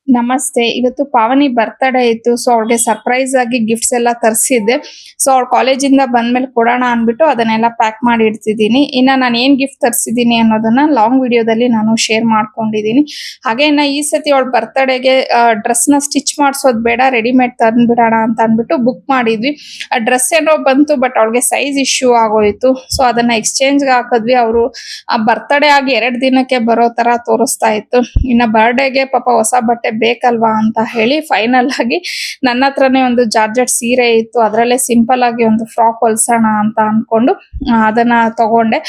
ನಮಸ್ತೆ. ಇವತ್ತು ಪಾವನಿ ಬರ್ತ್‌ಡೇ ಇತ್ತು. ಸೊ, ಅವಳಿಗೆ ಸರ್ಪ್ರೈಸ್ ಆಗಿ ಗಿಫ್ಟ್ಸ್ ಎಲ್ಲ ತರಿಸಿದ್ದೆ. ಸೊ, ಅವಳು ಕಾಲೇಜಿಂದ ಬಂದ್ಮೇಲೆ ಕೊಡೋಣ ಅಂದ್ಬಿಟ್ಟು ಅದನ್ನೆಲ್ಲ ಪ್ಯಾಕ್ ಮಾಡಿ ಇಡ್ತಿದ್ದೀನಿ. ಇನ್ನ ನಾನು ಏನ್ ಗಿಫ್ಟ್ ತರಿಸಿದ್ದೀನಿ ಅನ್ನೋದನ್ನ ಲಾಂಗ್ ವಿಡಿಯೋದಲ್ಲಿ ನಾನು ಶೇರ್ ಮಾಡ್ಕೊಂಡಿದ್ದೀನಿ. ಹಾಗೆ ಈ ಸತಿ ಅವಳ ಬರ್ತ್‌ಡೇಗೆ ಡ್ರೆಸ್‌ನ ಸ್ಟಿಚ್ ಮಾಡಿಸೋದು ಬೇಡ, ರೆಡಿಮೇಡ್ ತಂದ್ಬಿಡೋಣ ಅಂತ ಅಂದ್ಬಿಟ್ಟು ಬುಕ್ ಮಾಡಿದ್ವಿ. ಆ ಡ್ರೆಸ್ ಏನೋ ಬಂತು, ಬಟ್ ಅವಳಿಗೆ ಸೈಜ್ ಇಶ್ಯೂ ಆಗೋಯ್ತು. ಸೊ, ಅದನ್ನ ಎಕ್ಸ್ಚೇಂಜ್‌ಗೆ ಹಾಕಿದ್ವಿ. ಅವರು ಬರ್ತ್‌ಡೇ ಆಗಿ 2 ದಿನಕ್ಕೆ ಬರೋ ತರ ತೋರಿಸ್ತಾ ಇತ್ತು. ಇನ್ನ ಬರ್ತ್‌ಡೇಗೆ ಪಾಪ ಹೊಸ ಬಟ್ಟೆ ಬೇಕಲ್ವಾ ಅಂತ ಹೇಳಿ ಫೈನಲ್ ಆಗಿ ನನ್ನ ಹತ್ರನೇ ಒಂದು ಜಾರ್ಜೆಟ್ ಸೀರೆ ಇತ್ತು. ಅದರಲ್ಲೇ ಸಿಂಪಲ್ ಆಗಿ ಒಂದು ಫ್ರಾಕ್ ಹೊಲ್ಸೋಣ ಅಂತ ಅನ್ಕೊಂಡು ಅದನ್ನ ತಗೊಂಡೆ.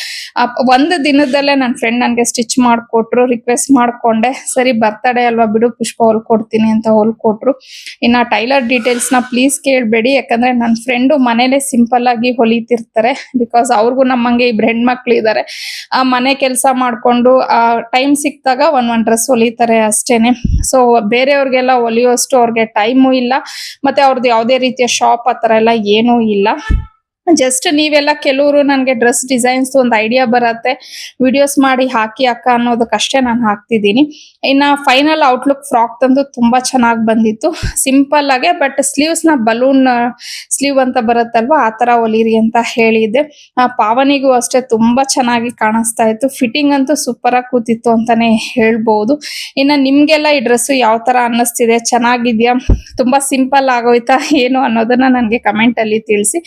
ಒಂದು ದಿನದಲ್ಲೇ ನನ್ನ ಫ್ರೆಂಡ್ ನನಗೆ ಸ್ಟಿಚ್ ಮಾಡಿಕೊಟ್ರು. ರಿಕ್ವೆಸ್ಟ್ ಮಾಡ್ಕೊಂಡೆ, ಸರಿ ಬರ್ತ್‌ಡೇ ಅಲ್ವಾ ಬಿಡು ಪುಷ್ಪ ಹೊಲ್ಕೊಡ್ತೀನಿ ಅಂತ ಹೊಲ್ಕೊಟ್ರು. ಇನ್ನ ಟೈಲರ್ ಡೀಟೇಲ್ಸ್ ನ ಪ್ಲೀಸ್ ಕೇಳಬೇಡಿ, ಯಾಕಂದ್ರೆ ನನ್ನ ಫ್ರೆಂಡು ಮನೇಲೆ ಸಿಂಪಲ್ ಆಗಿ ಹೊಲಿತಿರ್ತಾರೆ. ಬಿಕಾಸ್ ಅವ್ರಿಗೂ ನಮ್ಮಂಗೆ ಇಬ್ರು ಹೆಣ್ಮಕ್ಳು ಇದ್ದಾರೆ. ಮನೆ ಕೆಲಸ ಮಾಡ್ಕೊಂಡು ಟೈಮ್ ಸಿಕ್ತಾಗ ಒಂದ್ ಡ್ರೆಸ್ ಹೊಲಿತಾರೆ ಅಷ್ಟೇನೆ. ಸೊ, ಬೇರೆಯವ್ರಿಗೆಲ್ಲ ಹೊಲಿಯೋಷ್ಟು ಅವ್ರಿಗೆ ಟೈಮು ಇಲ್ಲ, ಮತ್ತೆ ಅವ್ರದ್ದು ಯಾವುದೇ ರೀತಿಯ ಶಾಪ್ ಆ ಥರ ಎಲ್ಲ ಏನೂ ಇಲ್ಲ. ಜಸ್ಟ್ ನೀವೆಲ್ಲ ಕೆಲವರು ನನಗೆ ಡ್ರೆಸ್ ಡಿಸೈನ್ಸ್ ಒಂದು ಐಡಿಯಾ ಬರತ್ತೆ, ವಿಡಿಯೋಸ್ ಮಾಡಿ ಹಾಕಿ ಅಕ್ಕ ಅನ್ನೋದಕ್ಕಷ್ಟೇ ನಾನು ಹಾಕ್ತಿದ್ದೀನಿ. ಇನ್ನ ಫೈನಲ್ ಔಟ್ಲುಕ್ ಫ್ರಾಕ್ ತಂದು ತುಂಬಾ ಚೆನ್ನಾಗಿ ಬಂದಿತ್ತು. ಸಿಂಪಲ್ ಆಗಿ, ಬಟ್ ಸ್ಲೀವ್ಸ್ ನ ಬಲೂನ್ ಸ್ಲೀವ್ ಅಂತ ಬರುತ್ತಲ್ವಾ, ಆ ತರ ಹೊಲಿರಿ ಅಂತ ಹೇಳಿದ್ದೆ. ಪಾವನಿಗೂ ಅಷ್ಟೇ ತುಂಬಾ ಚೆನ್ನಾಗಿ ಕಾಣಿಸ್ತಾ ಇತ್ತು. ಫಿಟ್ಟಿಂಗ್ ಅಂತೂ ಸೂಪರ್ ಆಗಿ ಕೂತಿತ್ತು ಅಂತಾನೆ ಹೇಳ್ಬಹುದು. ಇನ್ನ ನಿಮ್ಗೆಲ್ಲ ಈ ಡ್ರೆಸ್ ಯಾವ ತರ ಅನ್ನಿಸ್ತಿದೆ, ಚೆನ್ನಾಗಿದ್ಯಾ, ತುಂಬಾ ಸಿಂಪಲ್ ಆಗೋಯ್ತಾ ಏನು ಅನ್ನೋದನ್ನ ನನಗೆ ಕಮೆಂಟ್ ಅಲ್ಲಿ ತಿಳಿಸಿ.